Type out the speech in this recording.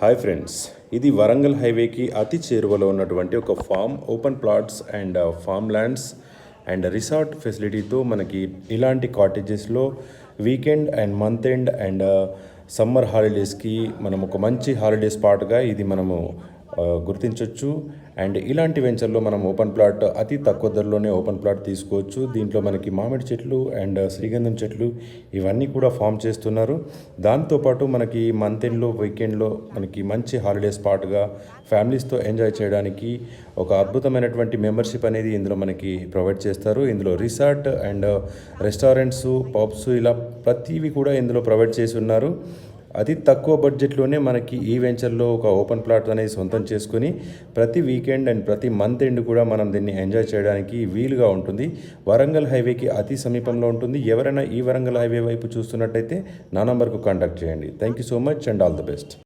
Hi friends, ఇది వరంగల్ హైవేకి అతి చేరువలో ఉన్నటువంటి ఒక farm open plots and farm lands and resort ఫెసిలిటీతో మనకి ఇలాంటి కాటేజెస్లో weekend and month end and summer హాలిడేస్కి మనం ఒక మంచి హాలిడే స్పాట్గా ఇది మనము గుర్తించవచ్చు. అండ్ ఇలాంటి వెంచర్లో మనం ఓపెన్ ప్లాట్ అతి తక్కువ ధరలోనే ఓపెన్ ప్లాట్ తీసుకోవచ్చు. దీంట్లో మనకి మామిడి చెట్లు అండ్ శ్రీగంధం చెట్లు ఇవన్నీ కూడా ఫామ్ చేస్తున్నారు. దాంతోపాటు మనకి మంత్ ఎండ్లో వీకెండ్లో మనకి మంచి హాలిడే స్పాట్గా ఫ్యామిలీస్తో ఎంజాయ్ చేయడానికి ఒక అద్భుతమైనటువంటి మెంబర్షిప్ అనేది ఇందులో మనకి ప్రొవైడ్ చేస్తారు. ఇందులో రిసార్ట్ అండ్ రెస్టారెంట్స్, పబ్స్ ఇలా ప్రతివి కూడా ఇందులో ప్రొవైడ్ చేసి ఉన్నారు. అతి తక్కువ బడ్జెట్లోనే మనకి ఈ వెంచర్లో ఒక ఓపెన్ ప్లాట్ అనేది సొంతం చేసుకుని ప్రతి వీకెండ్ అండ్ ప్రతి మంత్ ఎండ్ కూడా మనం దీన్ని ఎంజాయ్ చేయడానికి వీలుగా ఉంటుంది. వరంగల్ హైవేకి అతి సమీపంలో ఉంటుంది. ఎవరైనా ఈ వరంగల్ హైవే వైపు చూస్తున్నట్టయితే నా నంబర్కు కాంటాక్ట్ చేయండి. Thank you so much and all the best.